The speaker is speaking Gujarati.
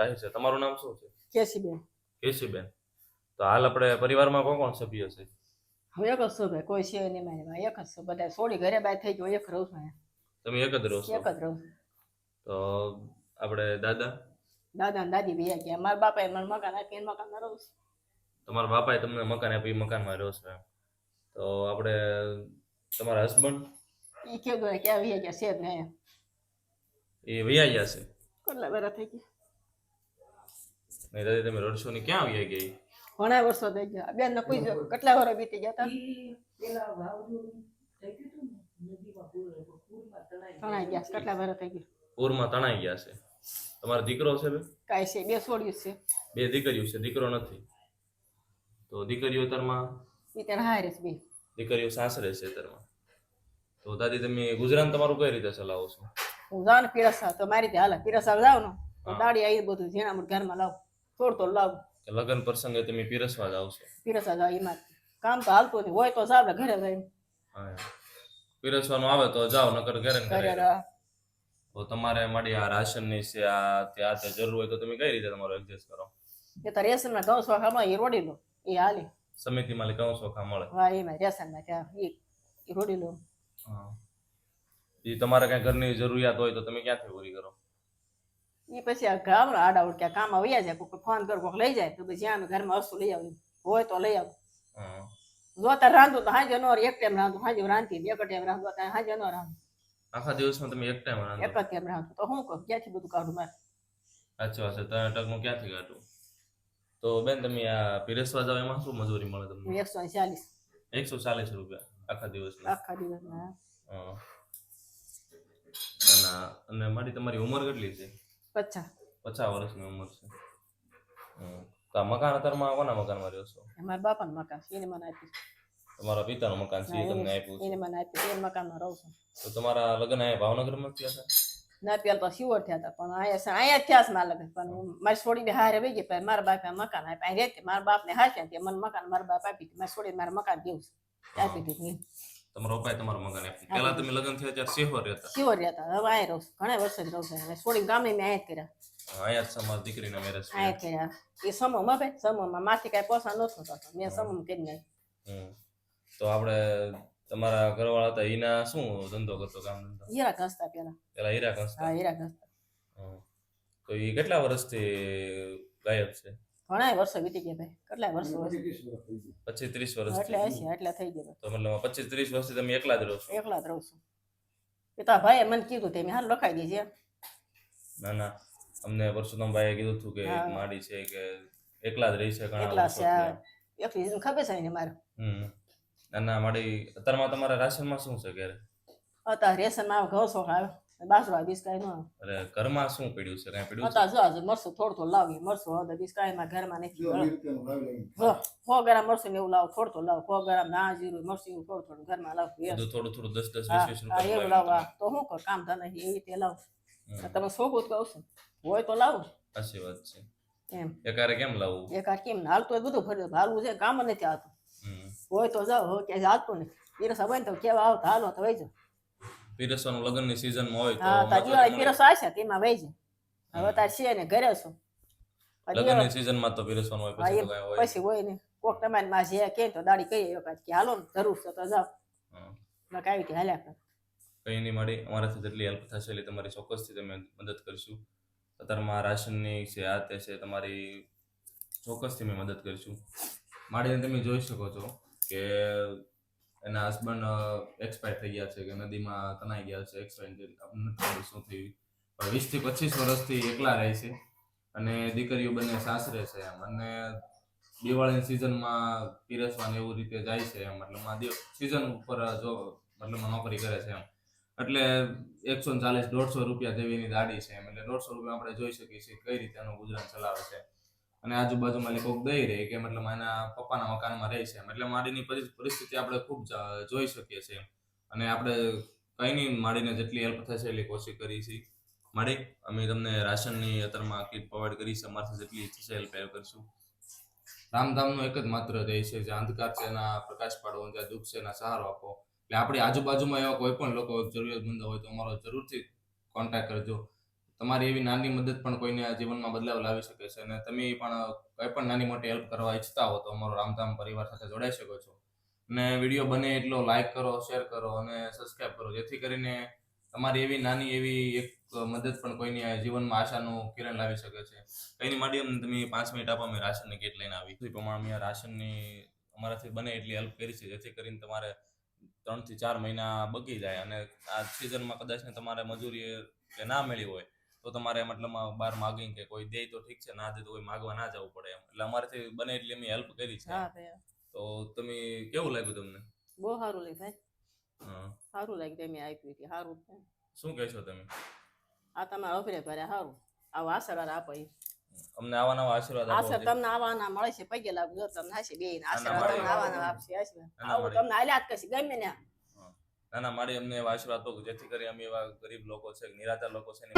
રહે છે. તમારું નામ શું છે? કેસીબેન. કેશીબેન. તો હાલ આપણે પરિવારમાં કોણ સભ્ય છે? હું એક જ છું ભાઈ, કોઈ છે નહીં મારી એક જ છું. બધા છોડી ઘરે બાર થઈ ગયો, એક રહું છું. તમે એક જ રહો છો? એક જ રહું છું. તો આપણે દાદા ને દાદી બે ગયા. મારા બાપાએ મને મકાન આપી, મકાનમાં રહું છું. તમારા બાપાએ તમને મકાન આપી, મકાનમાં રહ્યો છો એમ. તો આપણે તમારા હસબન્ડ એ કેવું કે આવી ગયા છે જ નહીં. એ વૈયા ગયા છે? કેટલા વર્ષ થઈ ગયા? નહીં દાદી તમે રડશો ને ક્યાં આવી ગયા? ઘણા વર્ષો થઈ ગયા. બેન ને કોઈ કેટલા વર્ષ બીતી ગયા હતા. તણાઈ ગયા. કેટલા વર્ષ થઈ ગયા? પૂરમાં તણાઈ ગયા છે. તમારો દીકરો છે? કાંઈ છે, બે છોડ્યું છે. બે દીકરીઓ છે, દીકરો નથી. તો દીકરીઓ તરમાં એ તેને હારે છે બે. દીકરીઓ સાસરે છે તરમાં. તો દાદી તમે ગુજરાન તમારું કઈ રીતે ચલાવો છો? હું જાઉં ને પીરસા તો મારી રીતે હાલે. પીરસા જાવ ને તો દાડી આવી બધું ઝીણા મોટ ઘરમાં લાવ, થોડું તો લાવ. લગ્ન પ્રસંગે તમે પીરસવા જાવ છો? પીરસા જાવ. એમાં કામ તો હાલતું નહીં હોય તો જાવ ઘરે જાય. પીરસવાનું આવે તો જાવ, નકર ઘરે ને ઘરે. ઘરે તો તમારે મારી આ રાશનની છે, આ ત્યાં તે જરૂર હોય તો તમે કઈ રીતે તમારું એડજસ્ટ કરો? એ તો રેશનમાં ઘઉં ચોખામાં એ રોડી લો, એ હાલે. સમિતિમાં ઘઉં ચોખા મળે? હા, એમાં રેશનમાં ત્યાં એ રોડી લો. એ તમારે કઈ ઘરની જરૂરિયાત હોય તો તમે ક્યાંથી પૂરી કરો? એ પછી આ ગામડા આડાવડ ક્યાં કામ આવ્યા જાય, કોઈ ફોન કરો, કોઈ લઈ જાય તો પછી અમે ઘરમાં વસ્તુ લઈ આવીએ, હોય તો લઈ આવું. જોતા રાંધું તો હાજે નો એક ટાઈમ રાંધું, હાજે રાંધી એક ટાઈમ રાંધું, હાજે નો રાંધું. આખા દિવસમાં તમે એક ટાઈમ રાંધો? એક જ ટાઈમ રાંધું તો હું કહું ક્યાંથી બધું કાઢું મારે? સાચી વાત છે, ત્રણ ટકનું ક્યાંથી કાઢું? તો બેન તમે આ પીરસવા જાવ એમાં શું મજૂરી મળે તમને? 140. 140 રૂપિયા આખા દિવસના? આખા દિવસના. અને મારી તમારી ઉંમર કેટલી છે? 50. 50 વર્ષની ઉંમર છે. તો આ મકાન અત્યારમાં કોના મકાનમાં રહ્યો છો? મારા બાપાનું મકાન છે, એને મને આપ્યું. તમારા પિતાનું મકાન છે, એ તમને આપ્યું? એને મને આપ્યું, એ મકાનમાં રહું છું. તો તમારા લગ્ન અહીંયા ભાવનગરમાં થયા હતા? ના, પેલા તો શિવર થયા હતા, પણ અહીંયા થયા છે મારા લગ્ન. પણ મારી છોડીને હારે વહી ગઈ, મારા બાપે મકાન આપ્યા. અહીં રહેતી મારા બાપને હાચ્યા તે મને મકાન મારા બાપ આપી હતી. મારી છોડીને મારા મકાન દેવું છે, આપી દીધું. તમારા પપ્પાએ તમારું મકાન આપ્યું? પહેલા તમે લગ્ન થયા ત્યારે શિહોર રહેતા? શિહોર રહેતા. હવે અહીંયા રહું છું, ઘણા વર્ષ રહું છું. છોડીને ગામે મેં અહીંયા જ કર્યા. અહીંયા જ તમારી દીકરીના મેરેજ અહીંયા કર્યા. એ સમૂહમાં ભાઈ, સમૂહમાં માથી કાંઈ પોસા નતો થતો, મેં સમૂહ કરી નાખ્યું. તો આપણે તમારા ઘરવાળા હતા એના શું ધંધો કરતો, કામ ધંધો? હીરા ઘસતા પેલા હીરા ઘસતા? હા, હીરા ઘસતા. તો એ કેટલા વર્ષથી ગાયબ છે? ઘણા વર્ષો વીતી ગયા ભાઈ. કેટલા વર્ષો? 25-30 વર્ષ. એટલે હશે, એટલે થઈ ગયા. તો મતલબ 25-30 વર્ષથી તમે એકલા જ રહો છો? એકલા જ રહું છું. પિતા ભાઈએ મને કીધું તે મેં હાલ લખાઈ દેજે. ના ના, અમને પરશુરામ ભાઈએ કીધું હતું કે માડી છે કે એકલા જ રહી છે ઘણા એકલા છે, એકલી ખબર છે ને મારે. ના માડી અત્યારમાં તમારા રાશનમાં શું છે ઘરે? અત્યારે રેશનમાં ઘઉં ચોખા આવે, બાજરો બીજ કાંઈ ન આવે. અરે ઘરમાં શું પડ્યું છે? કાંઈ પડ્યું? અત્યારે જો મરસું થોડું લાવી, મરસું હવે બીજ કાંઈ માં ઘરમાં નથી. 100 ગ્રામ મરસું ને એવું લાવ, થોડું લાવ. 100 ગ્રામ ના જીરું મરસું એવું થોડું ઘરમાં લાવ. થોડું 10-20 રૂપિયા એવું લાવવા તો શું કર, કામ ધંધા એવી રીતે લાવ. તમે શોખું જ કહું છું, હોય તો લાવો. સાચી વાત છે. એમ એકારે કેમ લાવવું? એકાર કેમ હાલતું બધું ફર્યું, હાલવું છે, કામ નથી આવતું. હોય તો જાઓ, હવે ક્યાંય હાલતું નહીં. પીરસા બને તો કેવા આવતા હાલો તો વહી જાઓ. પીરસવાનું લગ્નની સીઝનમાં હોય તો દિવાળી પીરસા આવશે તેમાં વહી જાય. હવે તાર છે ને ઘરે છું, લગ્નની સીઝનમાં તો પીરસવાનું હોય, પછી તો કાંઈ હોય પછી હોય ને. કોક તમારી માં જે કે તો દાડી કહીએ કે હાલો ને જરૂર છે તો જાઓ. મેં કાંઈ રીતે હાલ્યા કર. કંઈ નહીં માડી, અમારાથી જેટલી હેલ્પ થશે એટલે તમારી ચોક્કસથી તમે મદદ કરીશું. અત્યારમાં રાશનની છે, આ તે છે, તમારી ચોક્કસથી મેં મદદ કરીશું. માડીને તમે જોઈ શકો છો કે એના હસબન્ડ એક્સપાયર થઈ ગયા છે, કે નદીમાં તણાઈ ગયા છે. એક્સપાયર શું થયું, 20 થી 25 વર્ષથી એકલા રહે છે. અને દીકરીઓ બંને સાસરે છે એમ. અને દિવાળીની સિઝનમાં પીરસવાની એવું રીતે જાય છે એમ. મતલબ સિઝન ઉપર જો મતલબ નોકરી કરે છે એમ. એટલે 140-150 રૂપિયા જેવીની દાડી છે એમ. એટલે 150 રૂપિયા આપણે જોઈ શકીએ છીએ કઈ રીતે એનું ગુજરાન ચલાવે છે. અને આજુબાજુમાં કોક દઈ રહે કે મતલબ એના પપ્પાના મકાનમાં રહે છે. એટલે માડીની પરિસ્થિતિ આપણે ખૂબ જોઈ શકીએ છીએ. અને આપણે કંઈ નહીં, માડીને જેટલી હેલ્પ થશે એટલી કોશિશ કરી છે. માડી, અમે તમને રાશનની અત્યારમાં કીટ પ્રોવાઈડ કરી છે, અમારાથી જેટલી થશે હેલ્પ કરીશું. રામધામનો એક જ માત્ર ધ્યેય છે, જે અંધકાર છે એના પ્રકાશ પાડવો, જ્યાં દુઃખ છે એના સહારો આપો. એટલે આપણી આજુબાજુમાં એવા કોઈ પણ લોકો જરૂરિયાતમંદ હોય તો અમારો જરૂરથી કોન્ટેક્ટ કરજો. તમારી એવી નાની મદદ પણ કોઈને જીવનમાં બદલાવ લાવી શકે છે અને તમે પણ કોઈ પણ નાની મોટી હેલ્પ કરવા ઈચ્છતા હો તો અમારો રામધામ પરિવાર સાથે જોડાઈ શકો છો. અને વિડીયો બને એટલો લાઈક કરો, શેર કરો અને સબસ્ક્રાઇબ કરો, જેથી કરીને તમારી એવી નાની એવી એક મદદ પણ કોઈની જીવનમાં આશાનું કિરણ લાવી શકે છે. કઈની માધ્યમ તમે 5 મિનિટ આપો, અમે રાશનની કીટ લઈને આવી એ પ્રમાણે અમે રાશનની અમારાથી બને એટલી હેલ્પ કરી છે, જેથી કરીને તમારે 3 થી 4 મહિના બગી જાય અને આ સિઝનમાં કદાચ ને તમારે મજૂરી કે ના મળી હોય તો તમારે મતલબમાં બહાર માગી કે કોઈ દે તો ઠીક છે, ના દે તો કોઈ માગવા ના જવું પડે એમ. એટલે અમારાથી બને એટલી અમે હેલ્પ કરી છે. હા ભાઈ તો તમે કેવું લાગ્યું તમને? બહુ સારું લાગ્યું ભાઈ, હા, સારું લાગ્યું તમે આપ્યું કે સારું છે. શું કહેશો તમે? આ તમારા અભરે ભરે સારું આવો આશીર્વાદ આપો એ અમને આવા નવા આશીર્વાદ આપો. આશીર્વાદ તમને આવાના મળે છે, પગે લાગુ જો તમને હશે બે આશીર્વાદ તમને આવાના આપશે આશીર્વાદ ના, આવું મળે. તમને હાલ્યા જ કરશે ગમે ને. નાના મારી અમને એવા આશીર્વાદ આપો કે જેથી કરી અમે એવા ગરીબ લોકો છે, નિરાધાર લોકો છે ને